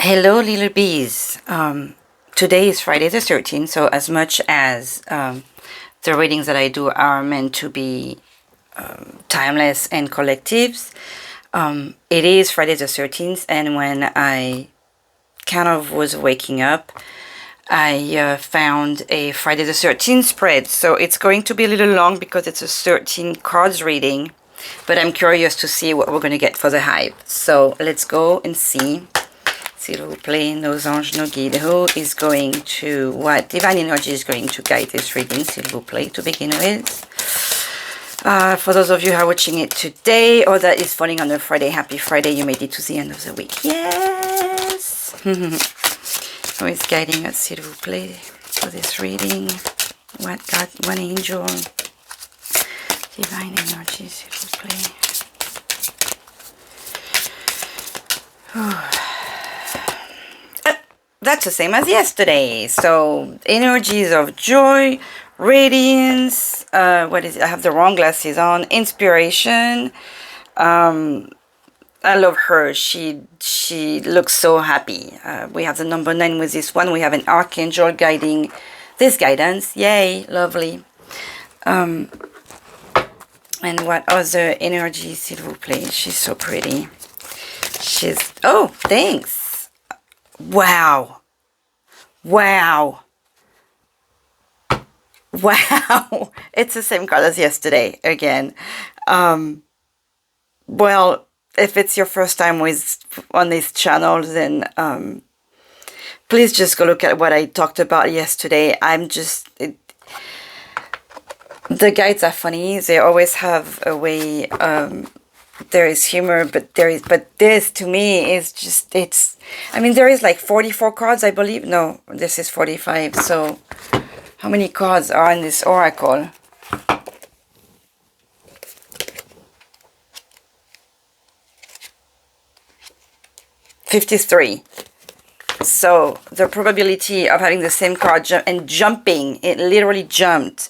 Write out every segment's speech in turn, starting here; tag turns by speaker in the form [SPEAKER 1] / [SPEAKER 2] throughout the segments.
[SPEAKER 1] Hello, little bees. Today is Friday the 13th, so as much as the readings that I do are meant to be timeless and collectives, it is Friday the 13th, and when I kind of was waking up, I found a Friday the 13th spread. So it's going to be a little long because it's a 13 cards reading, but I'm curious to see what we're going to get for the hype. So let's go and see. S'il vous plaît, nos anges, nos guides, who is going to, what divine energy is going to guide this reading, s'il vous plaît, to begin with. For those of you who are watching it today, or that is falling on a Friday, happy Friday, you made it to the end of the week. Yes! Who is guiding us, s'il vous plaît, for this reading? What God, one angel, divine energy, s'il vous plaît. That's the same as yesterday. So energies of joy, radiance. What is it? I have the wrong glasses on. Inspiration. I love her. She looks so happy. We have the number 9 with this one. We have an archangel guiding this guidance. Yay, lovely. And what other energy, s'il vous plaît? She's so pretty. Oh, thanks. Wow. Wow. Wow. It's the same card as yesterday again. Well, if it's your first time on this channel, then please just go look at what I talked about yesterday. The guides are funny. They always have a way. There is humor, but this to me is just, there is like 44 cards, I believe. No, this is 45. So how many cards are in this oracle? 53. So the probability of having the same card and jumping, it literally jumped.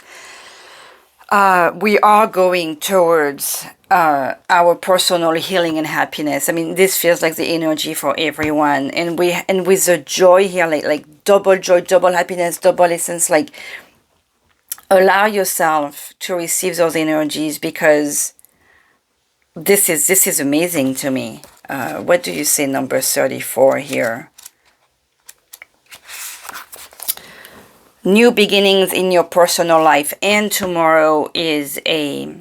[SPEAKER 1] We are going towards our personal healing and happiness. This feels like the energy for everyone, and with the joy here, like double joy, double happiness, double essence. Like, allow yourself to receive those energies, because this is amazing to me. What do you say, number 34 here? New beginnings in your personal life, and tomorrow is a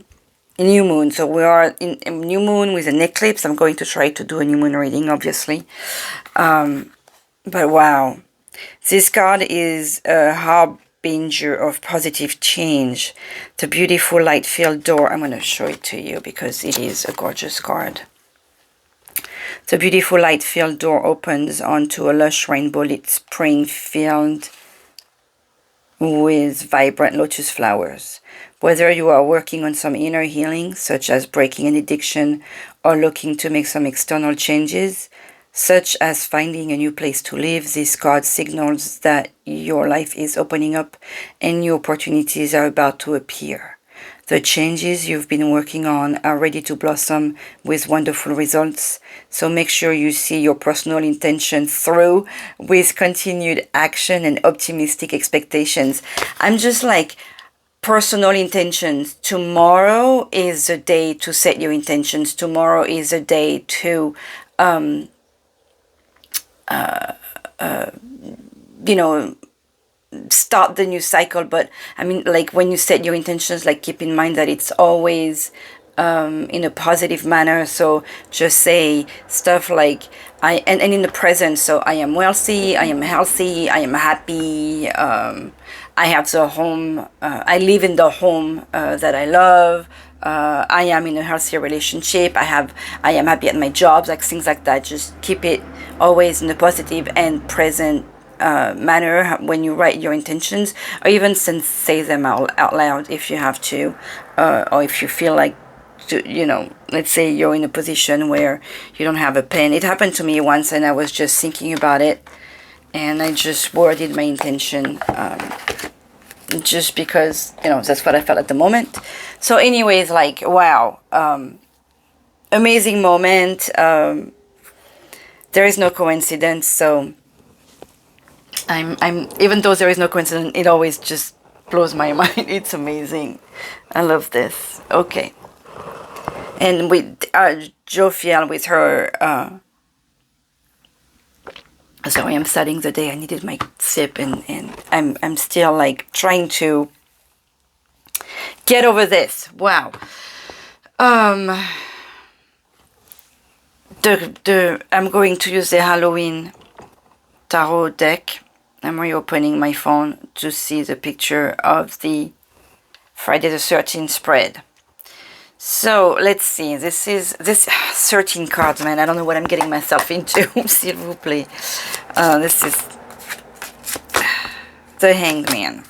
[SPEAKER 1] new moon. So we are in a new moon with an eclipse. I'm going to try to do a new moon reading, obviously. But wow, this card is a harbinger of positive change. The beautiful light-filled door. I'm going to show it to you because it is a gorgeous card. The beautiful light-filled door opens onto a lush rainbow-lit spring field with vibrant lotus flowers. Whether you are working on some inner healing, such as breaking an addiction, or looking to make some external changes, such as finding a new place to live, this card signals that your life is opening up and new opportunities are about to appear. The changes you've been working on are ready to blossom with wonderful results, so make sure you see your personal intention through with continued action and optimistic expectations. I'm just like, personal intentions. Tomorrow is the day to set your intentions. Tomorrow is the day to, start the new cycle. But like, when you set your intentions, like, keep in mind that it's always in a positive manner. So just say stuff like, and in the present. So I am wealthy, I am healthy, I am happy, I have the home, I live in the home that I love, I am in a healthy relationship, I am happy at my job, like things like that. Just keep it always in a positive and present manner when you write your intentions, or even say them out loud if you have to, or if you feel like, let's say you're in a position where you don't have a pen. It happened to me once, and I was just thinking about it, and I just worded my intention, just because, that's what I felt at the moment. So anyways, like, wow, amazing moment. there is no coincidence. So I'm even though there is no coincidence, it always just blows my mind. It's amazing. I love this. Okay. And with Jofiel with her, sorry, I'm starting the day. I needed my sip, and I'm still like trying to get over this. Wow. I'm going to use the Halloween tarot deck. I'm reopening my phone to see the picture of the Friday the 13th spread. So let's see. This is 13 cards, man. I don't know what I'm getting myself into. S'il vous plaît. This is the Hangman.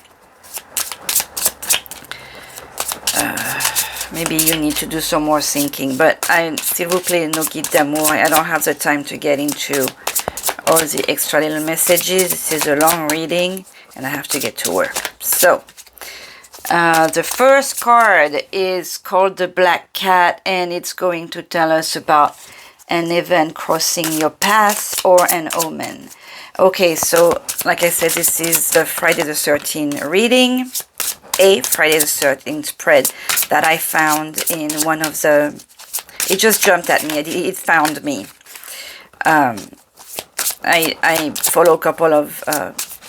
[SPEAKER 1] Maybe you need to do some more thinking, but s'il vous plaît, no guide d'amour. I don't have the time to get into all the extra little messages. This is a long reading, and I have to get to work. So, the first card is called the Black Cat, and it's going to tell us about an event crossing your path or an omen. Okay, so like I said, this is the Friday the 13th reading, a Friday the 13th spread that I found in one of the... It just jumped at me. It found me. I follow a couple of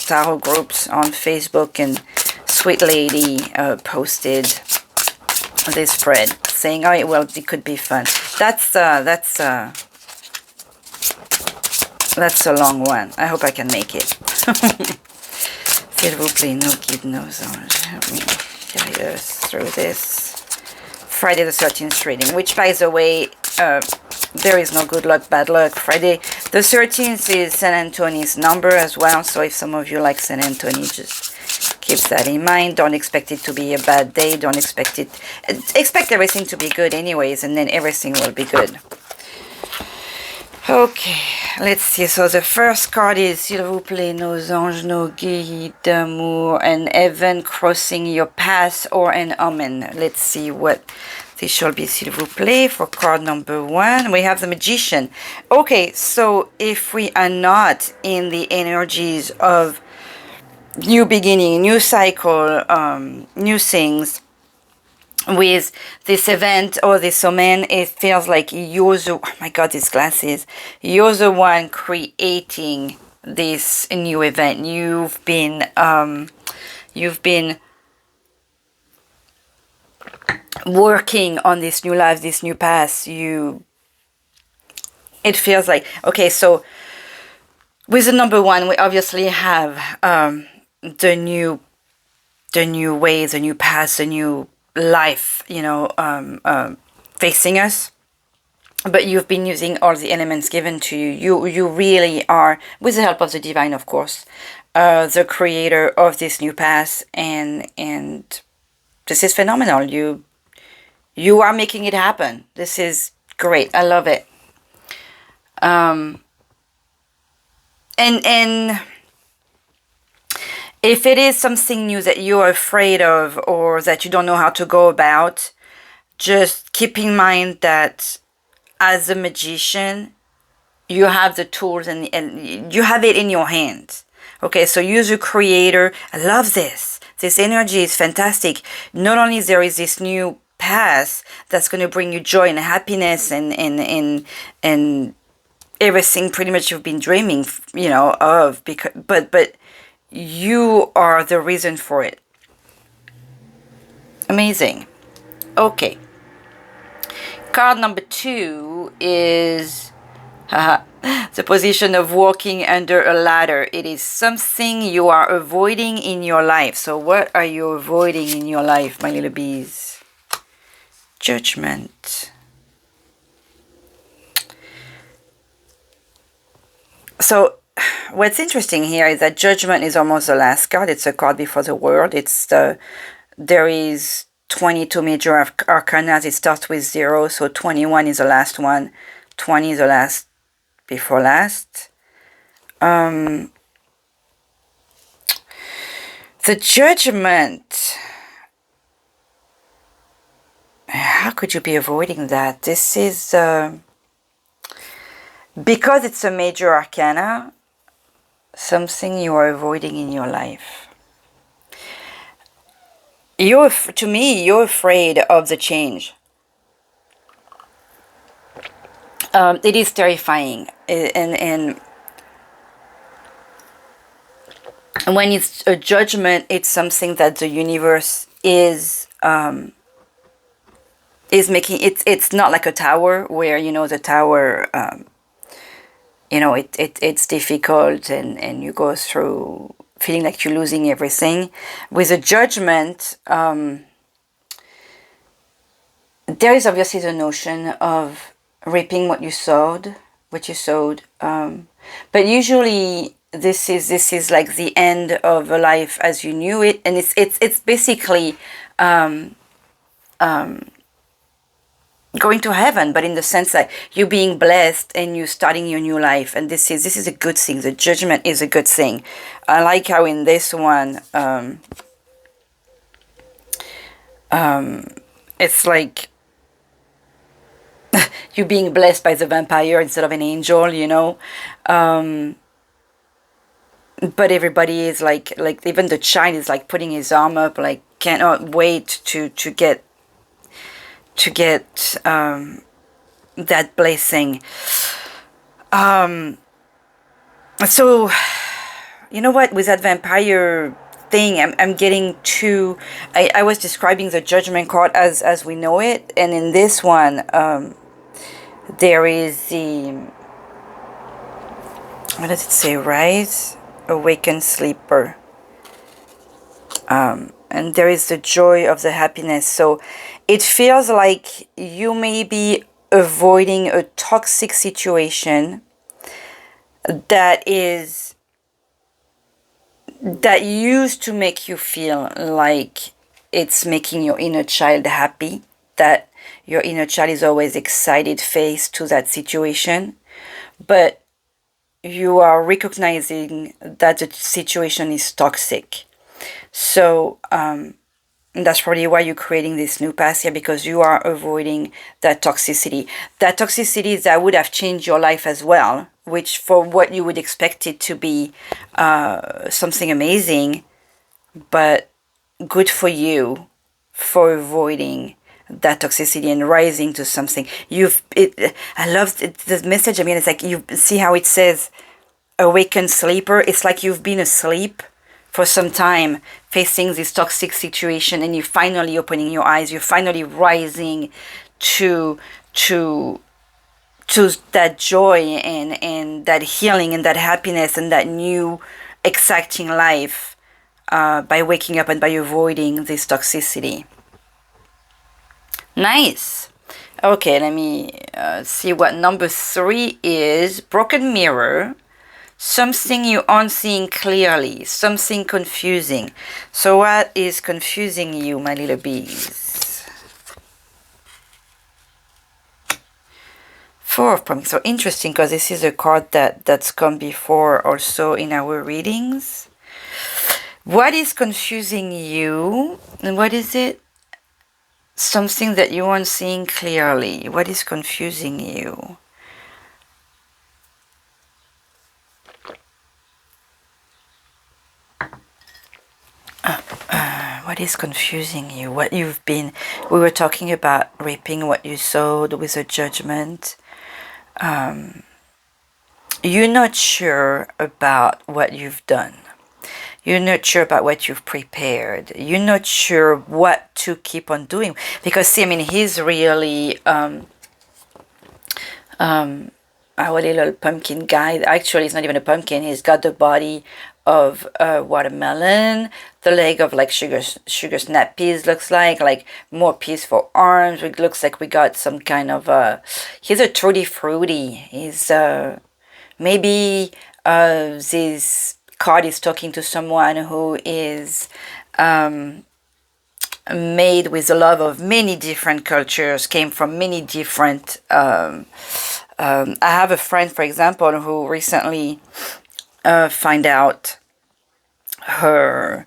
[SPEAKER 1] tarot groups on Facebook, and Sweet Lady posted this spread saying, "Oh, well, it could be fun." That's a long one. I hope I can make it. S'il vous plaît, no guide, no ange. Help me carry us through this Friday the 13th reading, which, by the way, there is no good luck, bad luck. Friday the 13th is San Antonio's number as well, so if some of you like San Antonio, just keep that in mind. Don't expect it to be a bad day. Don't expect it. Expect everything to be good anyways, and then everything will be good. Okay, let's see. So the first card is S'il vous plaît, nos anges, nos guides d'amour, an event crossing your path or an omen. Let's see what this shall be, s'il vous plaît. For card number 1, we have the Magician. Okay, so if we are not in the energies of new beginning, new cycle, new things, with this event or this omen, it feels like you're the... Oh my god, these glasses. You're the one creating this new event. You've been working on this new life, this new path. It feels like... Okay, so with the number 1, we obviously have the new way, the new path, the new life, facing us. But you've been using all the elements given to you. You really are, with the help of the divine, of course, the creator of this new path, and this is phenomenal. You are making it happen. This is great. I love it. And if it is something new that you're afraid of or that you don't know how to go about, just keep in mind that as a magician, you have the tools and you have it in your hands. Okay, so use your creator. I love this. This energy is fantastic. Not only there is this new path that's going to bring you joy and happiness and everything pretty much you've been dreaming, of, but you are the reason for it. Amazing. Okay. Card number 2 is the position of walking under a ladder. It is something you are avoiding in your life. So what are you avoiding in your life, my little bees? Judgment. So what's interesting here is that Judgment is almost the last card. It's a card before the World. There is 22 major arcana. It starts with 0, so 21 is the last one. 20 is the last before last. The Judgment. How could you be avoiding that? This is... because it's a major arcana, something you are avoiding in your life. To me, you're afraid of the change. It is terrifying, and when it's a judgment, it's something that the universe is making. It's not like a tower where, you know, the tower, you know, it's difficult, and you go through feeling like you're losing everything. With a judgment, there is obviously the notion of reaping what you sowed, but usually this is like the end of a life as you knew it, and it's basically going to heaven, but in the sense that you being blessed and you starting your new life, and this is a good thing. The judgment is a good thing. I like how in this one, it's like you being blessed by the vampire instead of an angel, you know. But everybody is like even the child is like putting his arm up, like cannot wait to get that blessing. So you know what, with that vampire thing, I'm getting to, I was describing the judgment card as we know it, and in this one, there is the, what does it say? Rise, awaken, sleeper. And there is the joy of the happiness. So it feels like you may be avoiding a toxic situation that used to make you feel like it's making your inner child happy, that your inner child is always excited faced to that situation, but you are recognizing that the situation is toxic. So that's probably why you're creating this new path here, because you are avoiding that toxicity. That toxicity that would have changed your life as well, which for what you would expect it to be something amazing, but good for you for avoiding that toxicity and rising to something. I love the message. I mean, it's like, you see how it says awakened sleeper. It's like you've been asleep for some time facing this toxic situation, and you're finally opening your eyes. You're finally rising to that joy and that healing and that happiness and that new exciting life by waking up and by avoiding this toxicity. Nice. Okay, let me see what number 3 is. Broken mirror. Something you aren't seeing clearly. Something confusing. So what is confusing you, my little bees? 4 of Pumpkins. So interesting, because this is a card that's come before also in our readings. What is confusing you? And what is it? Something that you aren't seeing clearly. What is confusing you? What is confusing you? What you've been... We were talking about reaping what you sowed with a judgment. You're not sure about what you've done. You're not sure about what you've prepared. You're not sure what to keep on doing. Because, see, I mean, he's really... our little pumpkin guy, actually it's not even a pumpkin, he's got the body of a watermelon, the leg of like sugar snap peas, looks like more peas for arms. It looks like we got some kind of he's a tutti frutti. He's maybe this card is talking to someone who is made with the love of many different cultures, came from many different I have a friend, for example, who recently find out her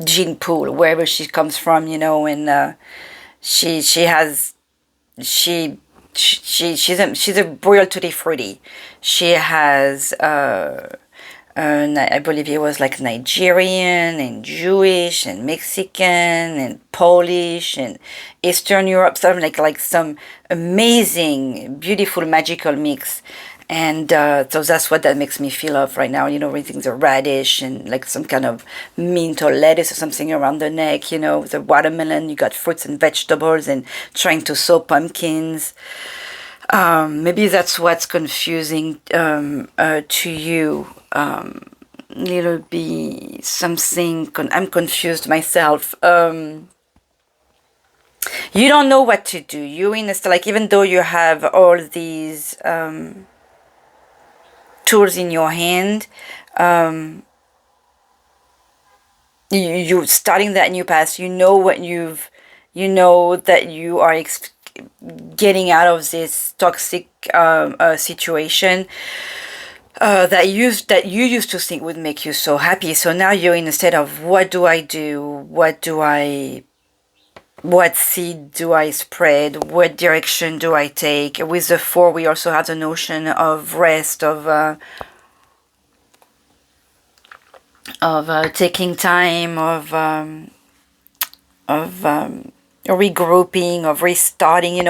[SPEAKER 1] gene pool, wherever she comes from, you know, and she has she's a real tutti frutti. She has I believe he was like Nigerian and Jewish and Mexican and Polish and Eastern Europe, something like some amazing, beautiful, magical mix. And so that's what that makes me feel of right now. Everything's a radish and like some kind of mint or lettuce or something around the neck. The watermelon. You got fruits and vegetables and trying to sow pumpkins. Maybe that's what's confusing to you. Little bit something. I'm confused myself. You don't know what to do. You're in a like, even though you have all these tools in your hand, you're starting that new path. You know what that you are getting out of this toxic situation that you used to think would make you so happy. So now you're in a state of, what do I do? What seed do I spread? What direction do I take? With the 4, we also have the notion of rest, of taking time, of regrouping, of restarting.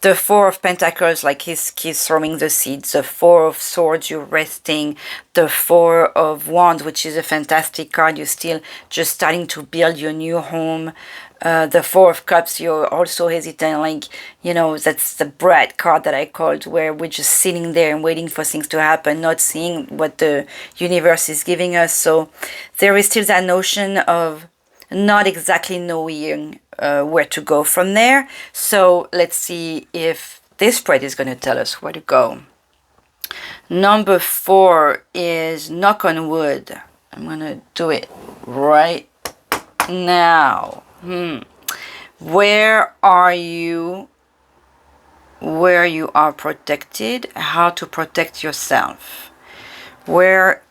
[SPEAKER 1] The 4 of Pentacles, like he's throwing the seeds. The 4 of Swords, you're resting. The 4 of Wands, which is a fantastic card, you're still just starting to build your new home. The 4 of Cups, you're also hesitant, like, that's the Brat card that I called, where we're just sitting there and waiting for things to happen, not seeing what the universe is giving us. So there is still that notion of not exactly knowing where to go from there. So let's see if this spread is going to tell us where to go. Number 4 is knock on wood. I'm going to do it right now. Where are you are protected? How to protect yourself? Where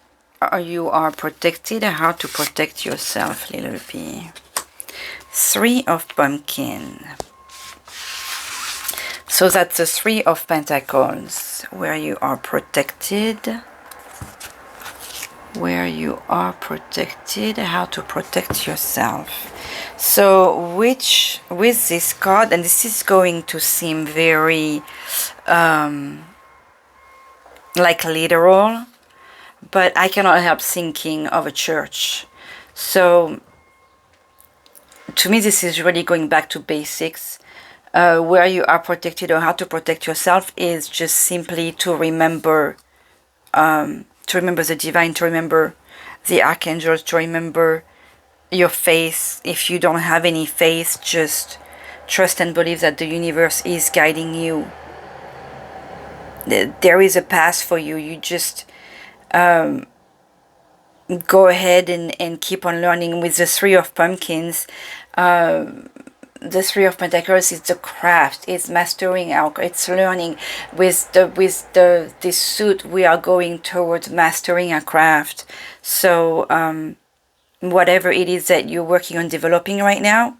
[SPEAKER 1] you are protected? How to protect yourself, little P. 3 of Pumpkin. So that's the 3 of Pentacles. Where you are protected. Where you are protected. How to protect yourself. So with this card, and this is going to seem very like literal, but I cannot help thinking of a church. So to me, this is really going back to basics. Where you are protected, or how to protect yourself, is just simply to remember the divine, to remember the archangels, to remember your faith. If you don't have any faith, just trust and believe that the universe is guiding you. There is a path for you. You just go ahead and keep on learning. With the 3 of Pumpkins, the 3 of Pentacles is the craft. It's mastering it's learning. With this suit, we are going towards mastering a craft. So whatever it is that you're working on developing right now,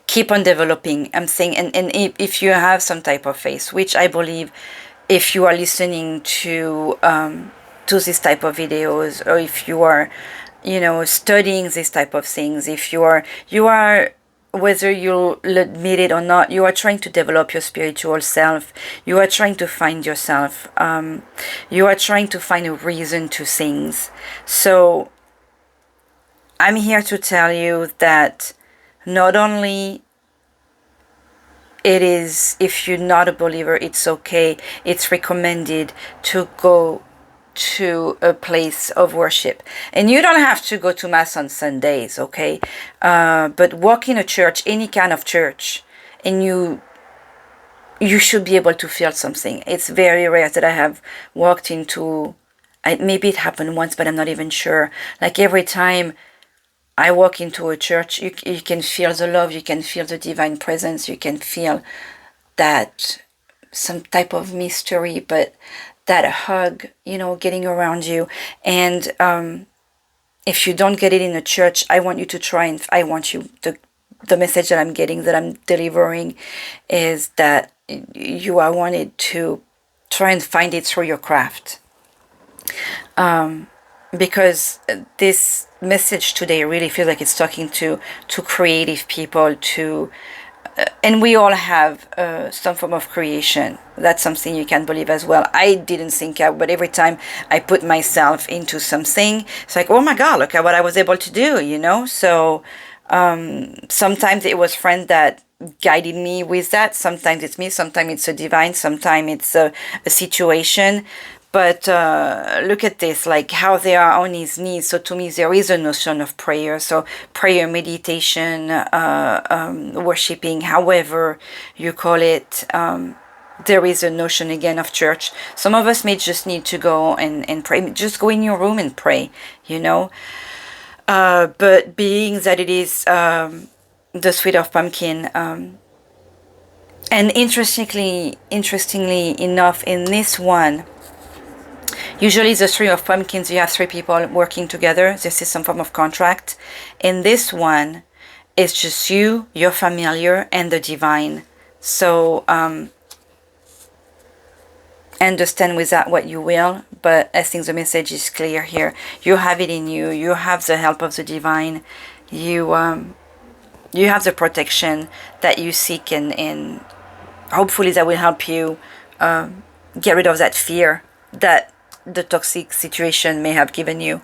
[SPEAKER 1] keep on developing. I'm saying, and if you have some type of faith, which I believe, if you are listening to this type of videos, or if you are, studying this type of things, if you are, whether you'll admit it or not, you are trying to develop your spiritual self. You are trying to find yourself. You are trying to find a reason to things. So I'm here to tell you that not only it is, if you're not a believer, it's okay. It's recommended to go to a place of worship. And you don't have to go to Mass on Sundays, okay? But walk in a church, any kind of church, and you should be able to feel something. It's very rare that I have walked into, maybe it happened once, but I'm not even sure. Like every time I walk into a church, you can feel the love, you can feel the divine presence, you can feel that some type of mystery, but that hug, getting around you. And if you don't get it in a church, I want you to try, and I want you, the the message that I'm getting, that I'm delivering, is that you are wanted to try and find it through your craft. Because this message today really feels like it's talking to creative people, and we all have some form of creation. That's something you can believe as well. I didn't think out, but every time I put myself into something, it's like, oh my God, look at what I was able to do, you know? So sometimes it was friends that guided me with that. Sometimes it's me, sometimes it's a divine, sometimes it's a situation. But look at this, like how they are on his knees. So to me, there is a notion of prayer. So prayer, meditation, worshiping, however you call it. There is a notion again of church. Some of us may just need to go and pray. Just go in your room and pray, you know. But being that it is the sweet of pumpkin, and interestingly enough, in this one, usually the three of pumpkins, you have three people working together. This is some form of contract. In this one, it's just you, your familiar, and the divine. So understand with that what you will, but I think the message is clear here. You have it in you. You have the help of the divine. You have the protection that you seek, and hopefully that will help you get rid of that fear that the toxic situation may have given you.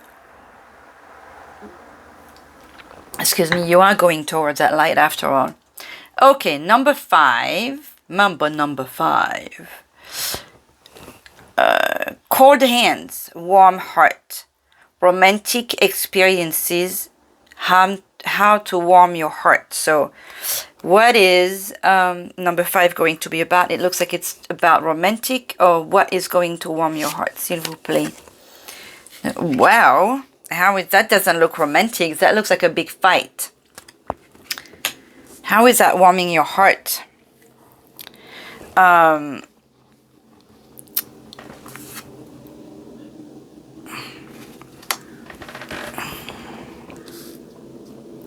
[SPEAKER 1] Excuse me, you are going towards that light after all. Okay, number 5. Number 5. Cold hands, warm heart. Romantic experiences, how to warm your heart. So what is number 5 going to be about? It looks like it's about romantic, or what is going to warm your heart, s'il vous plaît. Wow, that doesn't look romantic. That looks like a big fight. How is that warming your heart?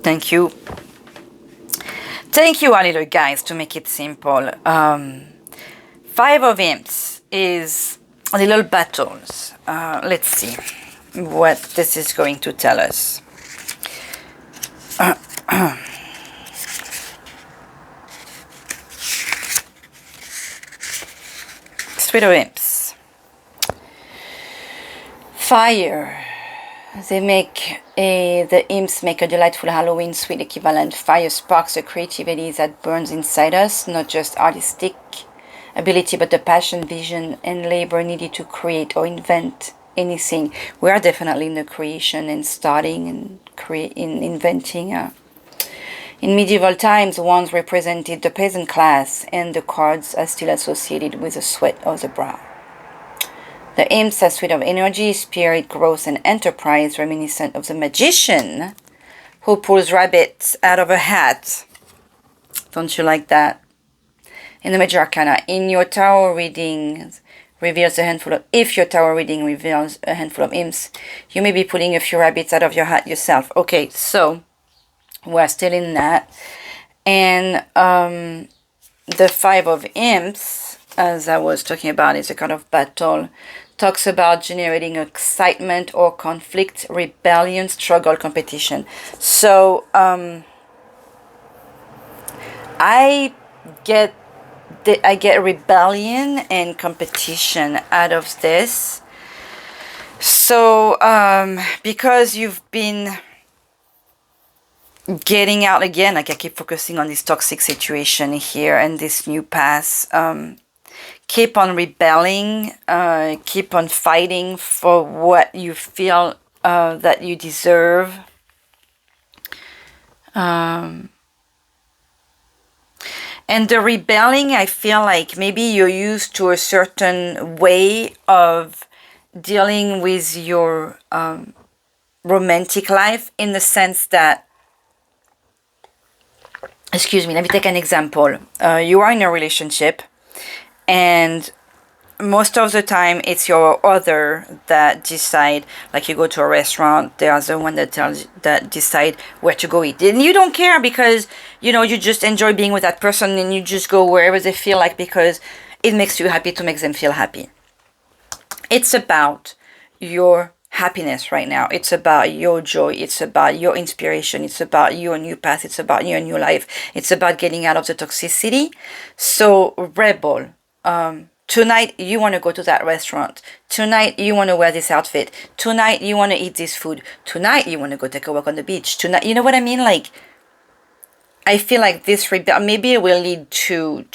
[SPEAKER 1] Thank you. Thank you, our little guys, to make it simple. 5 of Imps is little battles. Let's see what this is going to tell us. Three of Imps. Fire. The imps make a delightful Halloween sweet equivalent. Fire sparks the creativity that burns inside us, not just artistic ability, but the passion, vision, and labor needed to create or invent anything. We are definitely in the creation and starting and inventing. In medieval times, wands represented the peasant class, and the cards are still associated with the sweat of the brow. The imps are sweet of energy, spirit, growth, and enterprise, reminiscent of the magician who pulls rabbits out of a hat. Don't you like that? In the Major Arcana, if your tarot reading reveals a handful of imps, you may be pulling a few rabbits out of your hat yourself. Okay, so we're still in that. And the 5 of Imps, as I was talking about, is a kind of battle. Talks about generating excitement or conflict, rebellion, struggle, competition. So I get rebellion and competition out of this. So because you've been getting out again, like I keep focusing on this toxic situation here and this new path. Keep on rebelling, keep on fighting for what you feel that you deserve. And the rebelling, I feel like maybe you're used to a certain way of dealing with your romantic life, in the sense that, excuse me, let me take an example. You are in a relationship, and most of the time it's your other that decide, like you go to a restaurant, they are the one that decide where to go eat, and you don't care because you know you just enjoy being with that person and you just go wherever they feel like because it makes you happy to make them feel happy. It's about your happiness right now. It's about your joy. It's about your inspiration. It's about your new path. It's about your new life. It's about getting out of the toxicity. So rebel. Tonight you want to go to that restaurant. Tonight you want to wear this outfit. Tonight you want to eat this food. Tonight you want to go take a walk on the beach. Tonight, you know what I mean? Like, I feel like this maybe it will lead to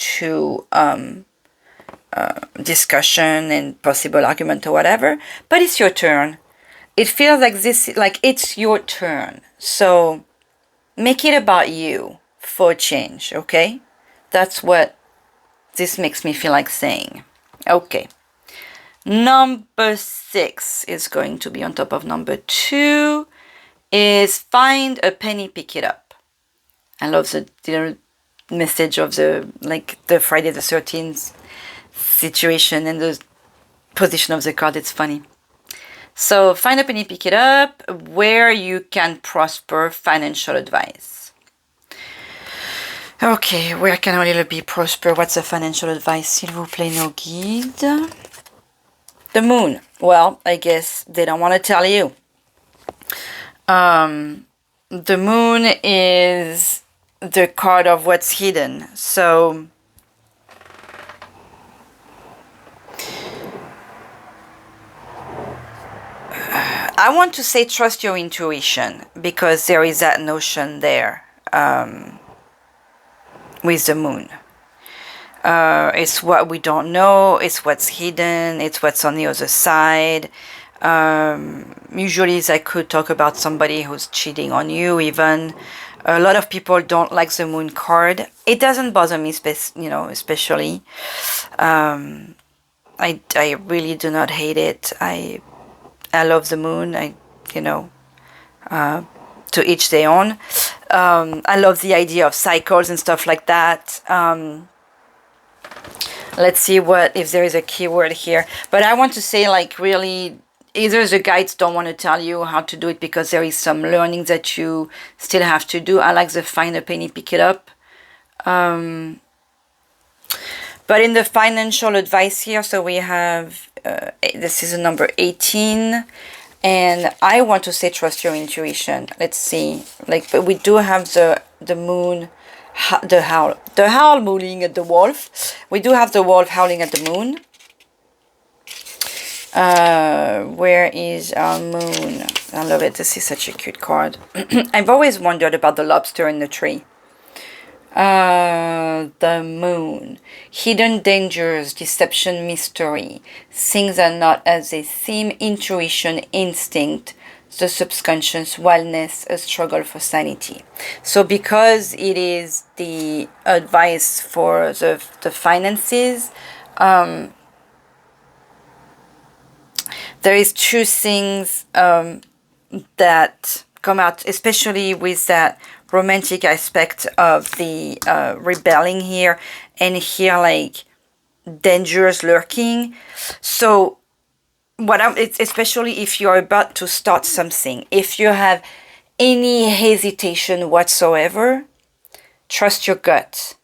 [SPEAKER 1] discussion and possible argument or whatever. But it's your turn. It feels like it's your turn. So make it about you for a change. Okay, that's what this makes me feel like saying. Okay. Number 6 is going to be on top of number 2, is find a penny, pick it up. I love the message of the Friday the 13th situation and the position of the card. It's funny. So find a penny, pick it up, where you can prosper, financial advice. Okay, where can a little bit prosper? What's the financial advice? S'il vous plaît, no guide. The moon. Well, I guess they don't want to tell you. The moon is the card of what's hidden. So I want to say trust your intuition because there is that notion there. With the moon. It's what we don't know, it's what's hidden, it's what's on the other side. Usually I could talk about somebody who's cheating on you even. A lot of people don't like the moon card. It doesn't bother me, especially. I really do not hate it. I love the moon. To each their own. I love the idea of cycles and stuff like that. Let's see if there is a keyword here. But I want to say, like, really, either the guides don't want to tell you how to do it because there is some learning that you still have to do. I like the find a penny, pick it up. But in the financial advice here, so we have, this is a number 18. And I want to say trust your intuition. Let's see. But we do have the moon, the howl mooning at the wolf. We do have the wolf howling at the moon. Where is our moon? I love it. This is such a cute card. I've always wondered about the lobster in the tree. The moon. Hidden dangers, deception, mystery. Things are not as they seem, intuition, instinct, the subconscious, wellness, a struggle for sanity. So because it is the advice for the finances, there is two things that come out, especially with that romantic aspect of the rebelling here, and here like dangers lurking. So it's especially if you're about to start something, if you have any hesitation whatsoever, trust your gut.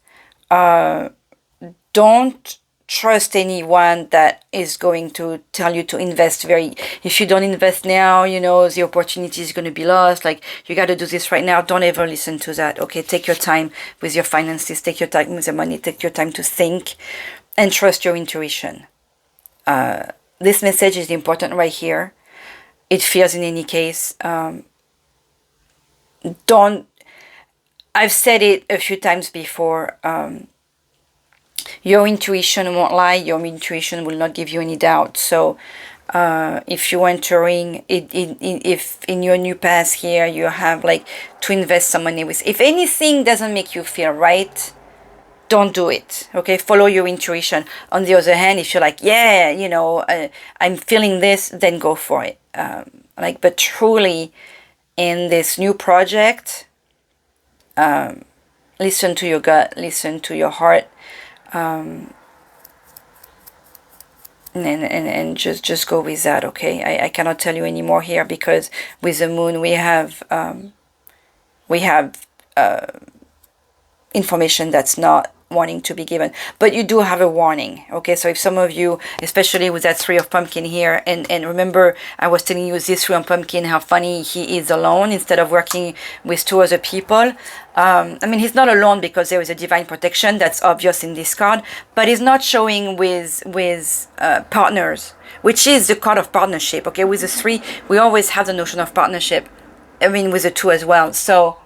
[SPEAKER 1] Don't trust anyone that is going to tell you to invest if you don't invest now, the opportunity is going to be lost, like you got to do this right now. Don't ever listen to that. Okay, take your time with your finances, take your time with the money, take your time to think and trust your intuition. This message is important right here. It feels in any case. I've said it a few times before. Your intuition won't lie. Your intuition will not give you any doubt. So if you're entering if in your new path here you have like to invest some money with, if anything doesn't make you feel right, don't do it. Okay, follow your intuition. On the other hand, if you're like, I'm feeling this, then go for it. But truly in this new project, listen to your gut, listen to your heart. and just go with that, okay? I cannot tell you any more here, because with the moon we have information that's not wanting to be given, but you do have a warning, okay? So if some of you, especially with that 3 of pumpkin here, and remember I was telling you this 3 of pumpkin, how funny he is alone instead of working with 2 other people. I mean, he's not alone because there is a divine protection that's obvious in this card, but he's not showing with partners, which is the card of partnership, okay? With the 3 we always have the notion of partnership, I mean with the 2 as well. So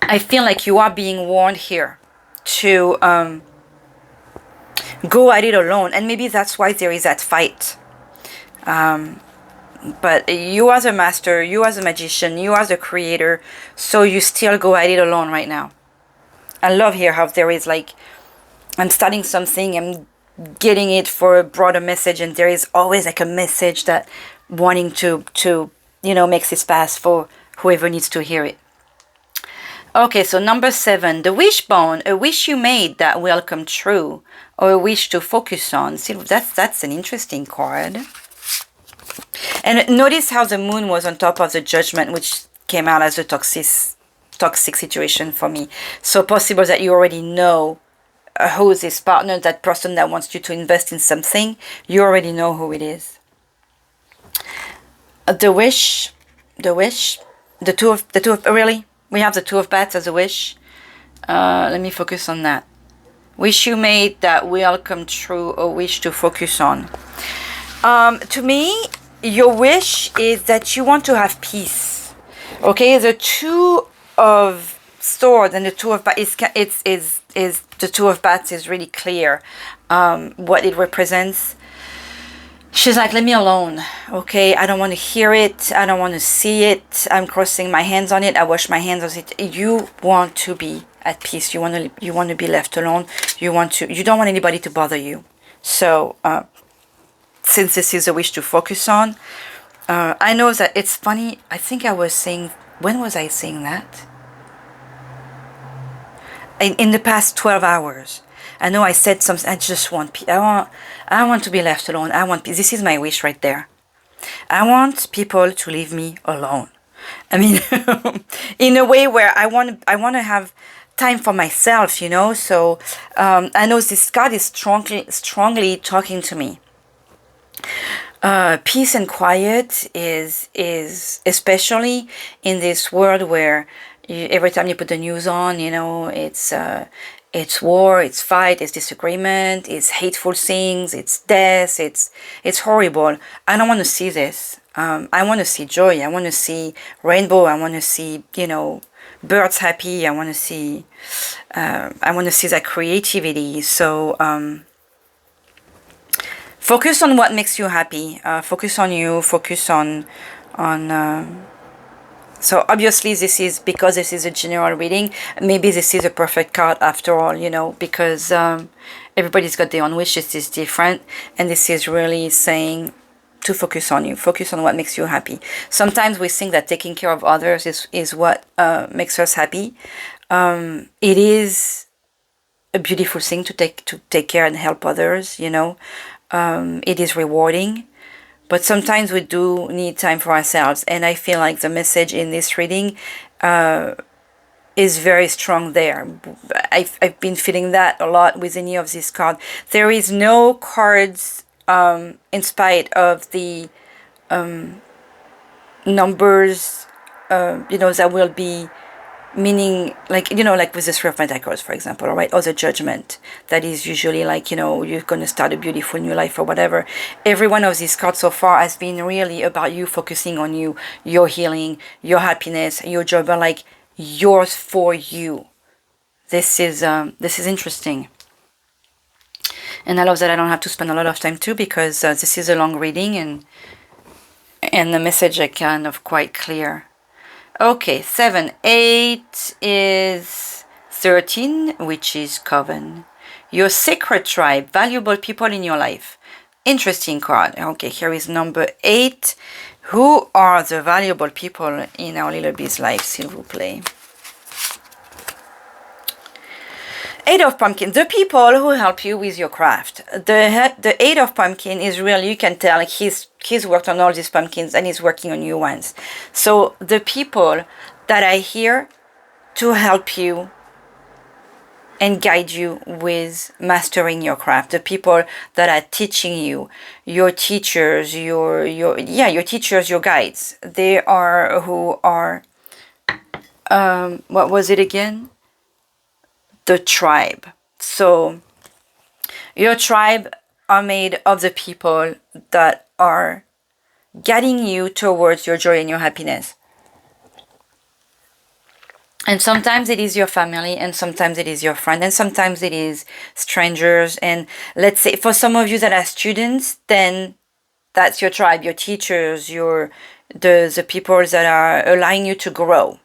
[SPEAKER 1] I feel like you are being warned here to go at it alone, and maybe that's why there is that fight. But you are the master, you are the magician, you are the creator, so you still go at it alone right now. I love here how there is like, I'm starting something, I'm getting it for a broader message, and there is always like a message that wanting to you know, makes this pass for whoever needs to hear it. Okay, so number 7, the wishbone, a wish you made that will come true, or a wish to focus on. See, that's an interesting card. And notice how the moon was on top of the judgment, which came out as a toxic situation for me. So possible that you already know who is this partner, that person that wants you to invest in something. You already know who it is. The wish, the two of really. We have the 2 of bats as a wish. Let me focus on that. Wish you made that will come true, or wish to focus on. To me, your wish is that you want to have peace. Okay, the 2 of swords and the 2 of bats is the 2 of bats is really clear what it represents. She's like, let me alone, okay? I don't want to hear it. I don't want to see it. I'm crossing my hands on it. I wash my hands on it. You want to be at peace. You want to be left alone. You don't want anybody to bother you. So, since this is a wish to focus on, I know that it's funny. I think I was saying, when was I saying that? In the past 12 hours. I know I said something. I just want peace. I want to be left alone. I want peace. This is my wish right there. I want people to leave me alone. I mean, in a way where I want to have time for myself, you know. So I know this card is strongly talking to me. Peace and quiet is especially in this world where every time you put the news on, you know, it's war, it's fight, it's disagreement, it's hateful things, it's death, it's horrible. I don't want to see this. I want to see joy. I want to see rainbow. I want to see, you know, birds happy. I want to see that creativity. So focus on what makes you happy. Focus on you. Focus on. So obviously this is, because this is a general reading, maybe this is a perfect card after all, you know, because everybody's got their own wishes, is different, and this is really saying to focus on you, focus on what makes you happy. Sometimes we think that taking care of others is what makes us happy. It is a beautiful thing to take care and help others, you know. It is rewarding. But sometimes we do need time for ourselves. And I feel like the message in this reading is very strong there. I've been feeling that a lot with any of these cards. There is no cards, in spite of the numbers, you know, that will be meaning, like, you know, like with the 3 of Pentacles, for example, all right, or the judgment, that is usually like, you know, you're going to start a beautiful new life or whatever. Every one of these cards so far has been really about you focusing on you, your healing, your happiness, your joy, but like yours for you. This is interesting. And I love that I don't have to spend a lot of time too, because this is a long reading, and the message are kind of quite clear. Okay, 7, 8 is 13, which is Coven. Your sacred tribe, valuable people in your life. Interesting card. Okay, here is number 8. Who are the valuable people in our little bee's life, s'il vous plaît? Eight of Pumpkin, the people who help you with your craft. The Eight of Pumpkin is really, you can tell, like he's worked on all these pumpkins and he's working on new ones. So the people that are here to help you and guide you with mastering your craft, the people that are teaching you, your teachers, your teachers, your guides, they are who are, what was it again? The tribe. So your tribe are made of the people that are guiding you towards your joy and your happiness. And sometimes it is your family, and sometimes it is your friend, and sometimes it is strangers. And let's say for some of you that are students, then that's your tribe, your teachers, the people that are allowing you to grow.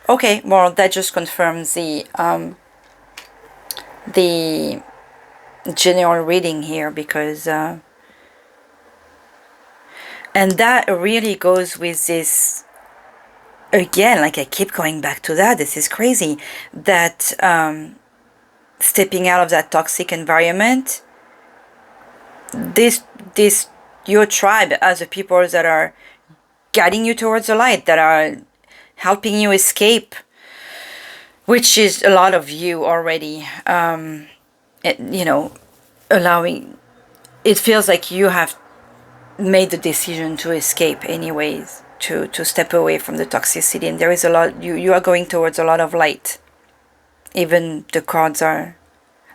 [SPEAKER 1] Okay, well, that just confirms the general reading here, because and that really goes with this. Again, like I keep going back to that, this is crazy, that stepping out of that toxic environment, this your tribe as the people that are guiding you towards the light, that are helping you escape, which is a lot of you already, allowing, it feels like you have made the decision to escape anyways, to step away from the toxicity, and there is a lot, you are going towards a lot of light. Even the cards are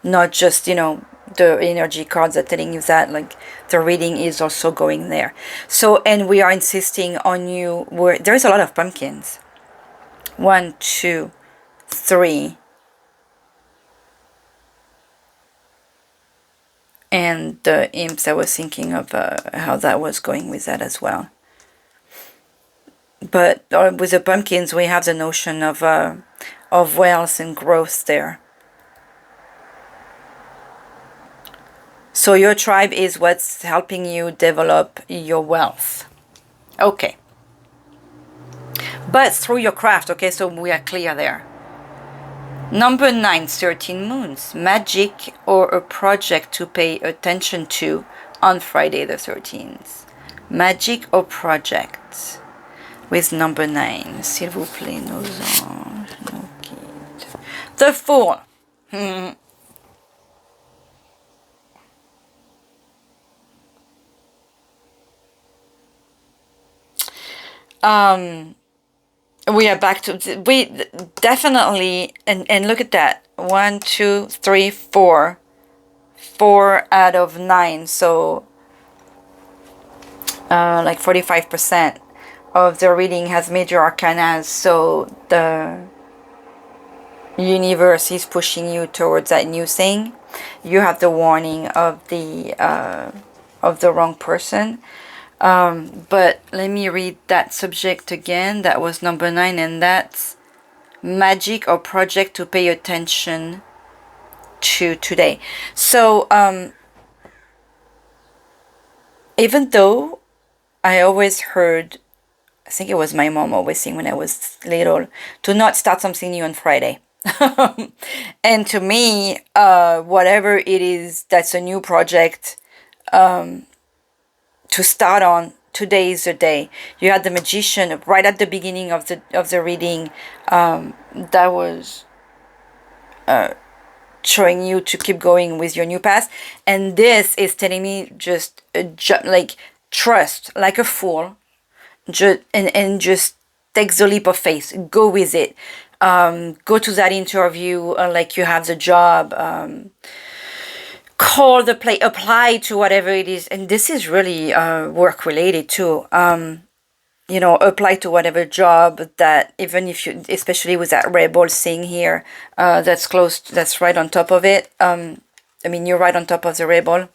[SPEAKER 1] not just, the energy cards are telling you that, like the reading is also going there. So, and we are insisting on you, where there is a lot of pumpkins. 1, 2, 3. And the imps, I was thinking of how that was going with that as well. But with the pumpkins, we have the notion of wealth and growth there. So your tribe is what's helping you develop your wealth. Okay. But through your craft, okay, so we are clear there. Number 9, 13 moons. Magic or a project to pay attention to on Friday the 13th. Magic or project. With number 9, s'il vous plaît, nos anges, nos guides. The Fool. We are back to, we definitely, and look at that. 1, 2, 3, 4. 4 out of 9. So, like 45%. Of the reading has major arcana, so the universe is pushing you towards that new thing. You have the warning of the wrong person. But let me read that subject again. That was number 9, and that's magic or project to pay attention to today. So even though I always heard, I think it was my mom always saying when I was little, to not start something new on Friday. And to me, whatever it is that's a new project to start on, today is the day. You had the Magician right at the beginning of the reading, that was showing you to keep going with your new path. And this is telling me just like trust, like a fool. And just take the leap of faith. Go with it. Go to that interview like you have the job. Call the play. Apply to whatever it is. And this is really work related too. Apply to whatever job that, even if you, especially with that rebel thing here, that's close. That's right on top of it. You're right on top of the rebel.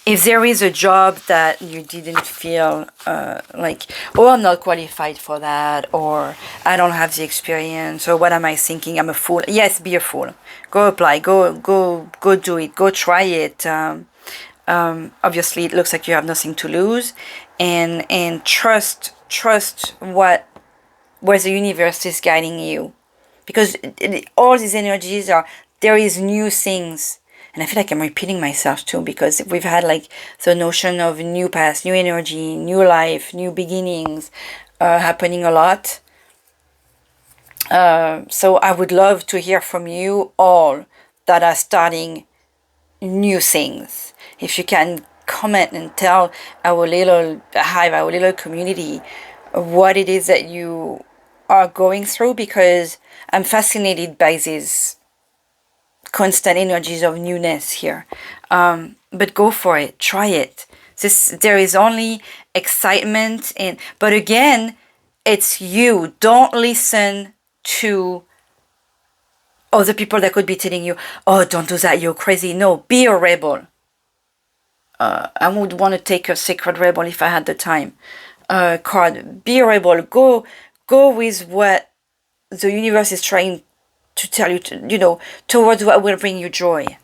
[SPEAKER 1] If there is a job that you didn't feel like, oh, I'm not qualified for that, or I don't have the experience, or what am I thinking, I'm a fool. Yes, be a fool. Go apply, go do it, go try it. Obviously, it looks like you have nothing to lose, and trust where the universe is guiding you. because all these energies are, there is new things. And I feel like I'm repeating myself too, because we've had like the notion of new past, new energy, new life, new beginnings happening a lot. So I would love to hear from you all that are starting new things. If you can comment and tell our little hive, our little community, what it is that you are going through, because I'm fascinated by these constant energies of newness here. But go for it, try it. There is only excitement in, but again, it's you. Don't listen to other people that could be telling you, oh, don't do that, you're crazy. No, be a rebel. I would want to take a sacred rebel if I had the time card. Be a rebel. Go with what the universe is trying to tell you, towards what will bring you joy.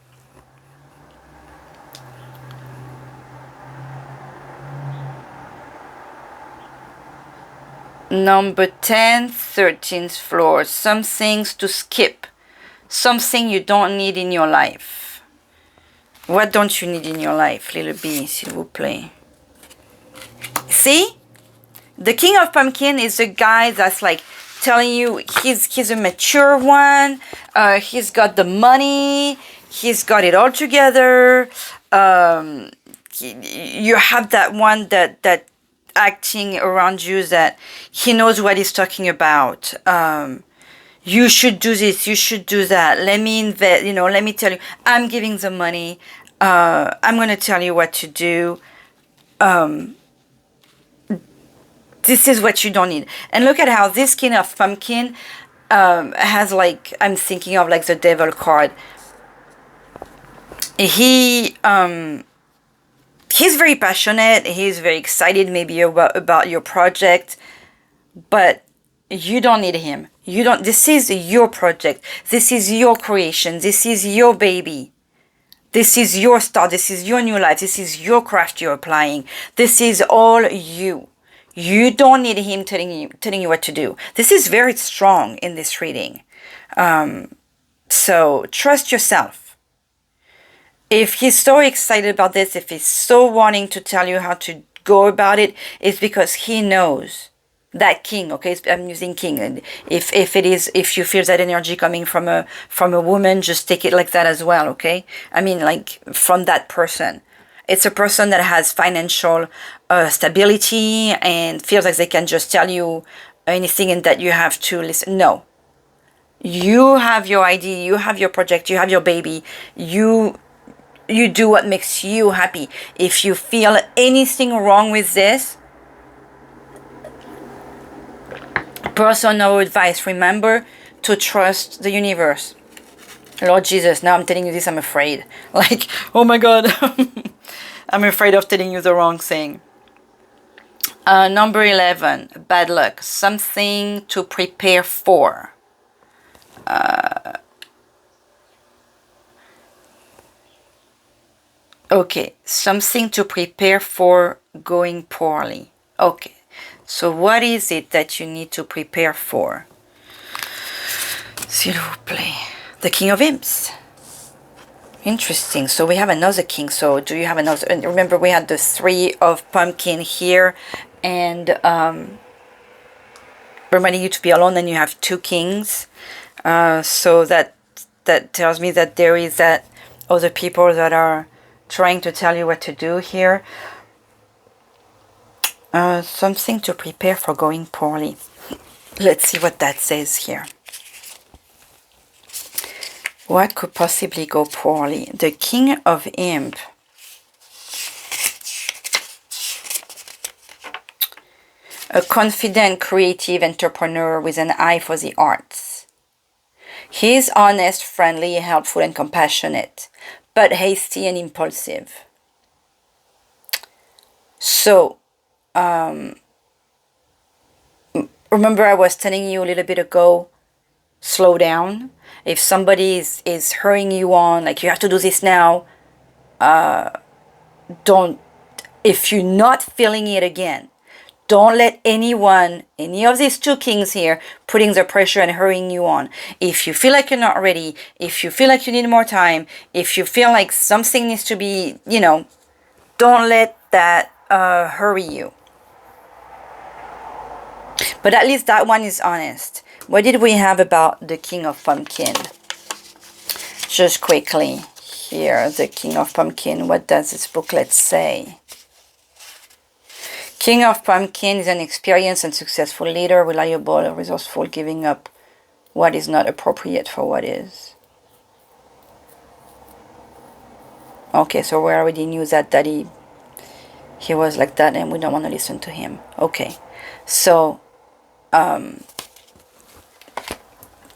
[SPEAKER 1] Number 10, 13th floor. Some things to skip. Something you don't need in your life. What don't you need in your life, little bee, s'il vous plaît? See? The King of Pumpkin is a guy that's like telling you he's a mature one. He's got the money. He's got it all together. You have that one that acting around you, that he knows what he's talking about. You should do this, you should do that. Let me invest, let me tell you, I'm giving the money. I'm going to tell you what to do. This is what you don't need. And look at how this King of Pumpkin has, like, I'm thinking of like the Devil card. He's very passionate. He's very excited maybe about your project, but you don't need him. This is your project. This is your creation. This is your baby. This is your start. This is your new life. This is your craft you're applying. This is all you. You don't need him telling you what to do. This is very strong in this reading. So trust yourself. If he's so excited about this, if he's so wanting to tell you how to go about it, it's because he knows that king. Okay, I'm using king, and if you feel that energy coming from a woman, just take it like that as well. Okay, I mean, like, from that person. It's a person that has financial stability and feels like they can just tell you anything and that you have to listen. No, you have your idea, you have your project, you have your baby. You do what makes you happy. If you feel anything wrong with this, personal advice, remember to trust the universe. Lord Jesus, now I'm telling you this, I'm afraid. Like, oh my God. I'm afraid of telling you the wrong thing. Number 11, bad luck. Something to prepare for. Okay, something to prepare for going poorly. Okay, so what is it that you need to prepare for? S'il vous plaît. The King of Imps. Interesting. So we have another king. So do you have another? And remember, we had the 3 of pumpkin here, and reminding you to be alone. And you have 2 kings. So that tells me that there is that other people that are trying to tell you what to do here. Something to prepare for going poorly. Let's see what that says here. What could possibly go poorly? The King of Imp. A confident, creative entrepreneur with an eye for the arts. He is honest, friendly, helpful, and compassionate, but hasty and impulsive. So, remember I was telling you a little bit ago, slow down. If somebody is hurrying you on, like you have to do this now, if you're not feeling it again, Don't let anyone, any of these two kings here, putting the pressure and hurrying you on. If you feel like you're not ready, if you feel like you need more time, if you feel like something needs to be, you know, don't let that hurry you. But at least that one is honest. What did we have about the King of Pumpkin? Just quickly here, the King of Pumpkin. What does this booklet say? King of Pumpkin is an experienced and successful leader, reliable, resourceful, giving up what is not appropriate for what is. Okay, so we already knew that he was like that and we don't want to listen to him. Okay, so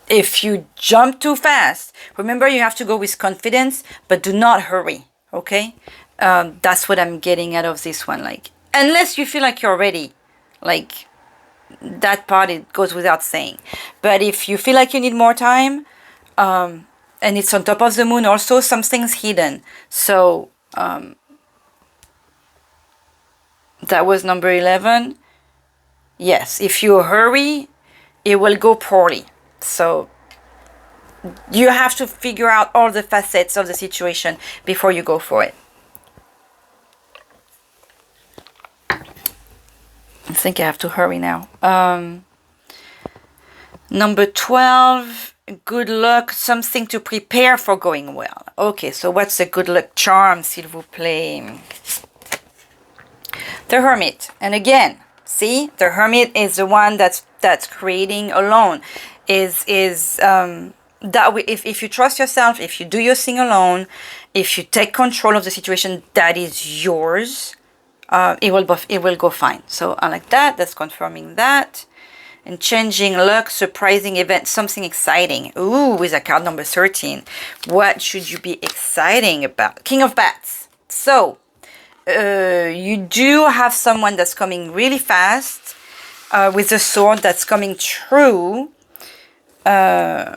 [SPEAKER 1] if you jump too fast, remember you have to go with confidence, but do not hurry, okay? That's what I'm getting out of this one, like, unless you feel like you're ready, like, that part, it goes without saying. But if you feel like you need more time, and it's on top of the moon also, something's hidden. So, that was number 11. Yes, if you hurry, it will go poorly. So you have to figure out all the facets of the situation before you go for it. I think I have to hurry now. Number 12, good luck, something to prepare for going well. Okay, so what's a good luck charm, s'il vous plaît? The Hermit. And again, see, the Hermit is the one that's creating alone. If you trust yourself, if you do your thing alone, if you take control of the situation that is yours, it will go fine. So I like that. That's confirming that. And changing luck, surprising event, something exciting. Ooh, with a card number 13. What should you be exciting about? King of Bats. So you do have someone that's coming really fast with a sword that's coming true. I'm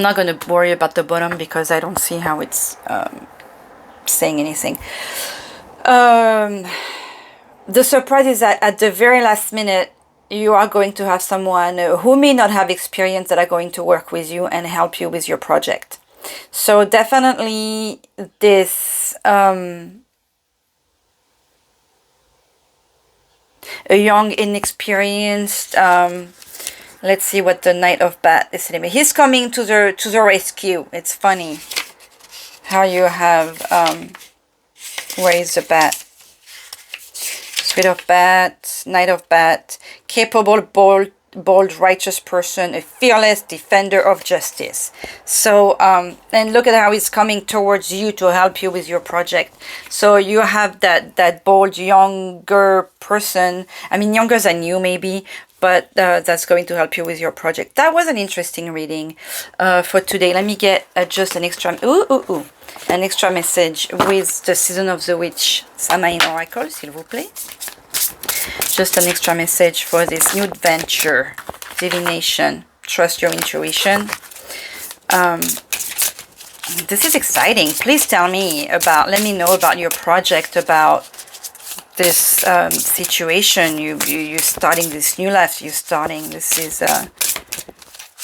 [SPEAKER 1] not going to worry about the bottom because I don't see how it's saying anything. The surprise is that at the very last minute, you are going to have someone who may not have experience that are going to work with you and help you with your project. So definitely this a young, inexperienced, let's see what the Knight of Bat is telling me. He's coming to the rescue. It's funny how you have where is the bat? Suite of Bat, Knight of Bat, capable, bold, righteous person, a fearless defender of justice. So, and look at how he's coming towards you to help you with your project. So you have that bold, younger person, I mean, younger than you maybe, but that's going to help you with your project. That was an interesting reading for today. Let me get just an extra, an extra message with the Season of the Witch Samhain Oracle, s'il vous plaît. Just an extra message for this new adventure. Divination. Trust your intuition. This is exciting. Please tell me let me know about your project, about this situation. You're starting this new life. This is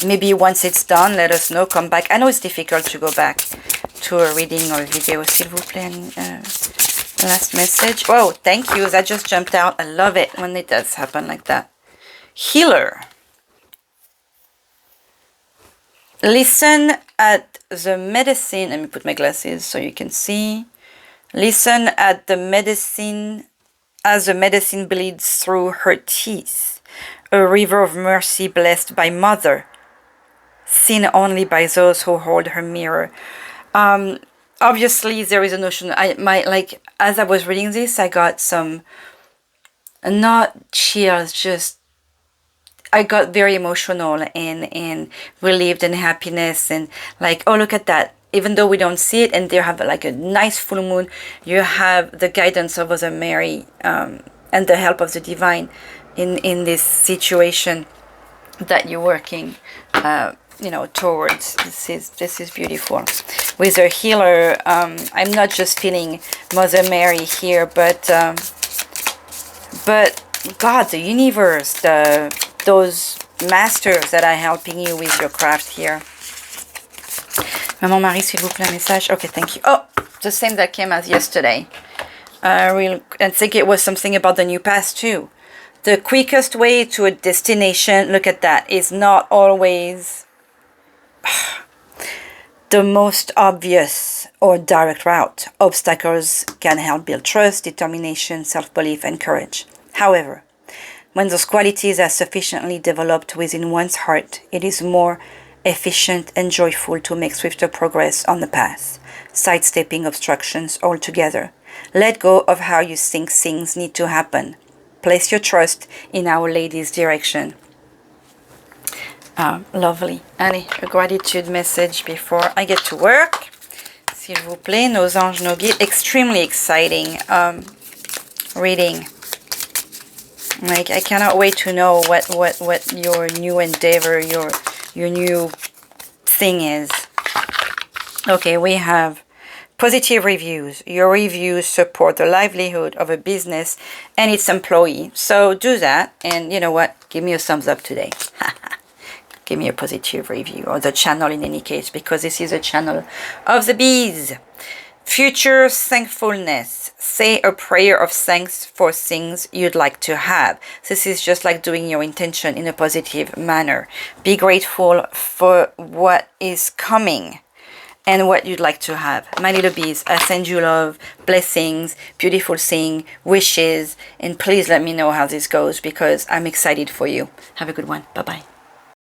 [SPEAKER 1] maybe once it's done, let us know. Come back. I know it's difficult to go back to a reading or a video, s'il vous plaît. Last message. Oh, thank you. That just jumped out. I love it when it does happen like that. Healer. Listen at the medicine. Let me put my glasses so you can see. Listen at the medicine as the medicine bleeds through her teeth. A river of mercy blessed by Mother, seen only by those who hold her mirror. Obviously, there is a notion. As I was reading this, I got some, not chills, just I got very emotional and relieved and happiness and like, oh, look at that. Even though we don't see it, and they have like a nice full moon, you have the guidance of Mother Mary and the help of the divine in this situation that you're working. Towards. This is beautiful. With a healer, I'm not just feeling Mother Mary here, but But God, the universe, those masters that are helping you with your craft here. Maman Marie, s'il vous plaît, message. Okay, thank you. Oh, the same that came as yesterday. I think it was something about the new path too. The quickest way to a destination, look at that, is not always the most obvious or direct route. Obstacles can help build trust, determination, self-belief, and courage. However, when those qualities are sufficiently developed within one's heart, it is more efficient and joyful to make swifter progress on the path, sidestepping obstructions altogether. Let go of how you think things need to happen. Place your trust in Our Lady's direction. Lovely. Allez, a gratitude message before I get to work. S'il vous plaît, nos anges, nos guides. Extremely exciting reading. Like, I cannot wait to know what your new endeavor, your new thing is. Okay, we have positive reviews. Your reviews support the livelihood of a business and its employee. So do that. And you know what? Give me a thumbs up today. Give me a positive review, or the channel in any case, because this is a channel of the bees. Future thankfulness. Say a prayer of thanks for things you'd like to have. This is just like doing your intention in a positive manner. Be grateful for what is coming and what you'd like to have. My little bees, I send you love, blessings, beautiful thing, wishes, and please let me know how this goes, because I'm excited for you. Have a good one. Bye-bye.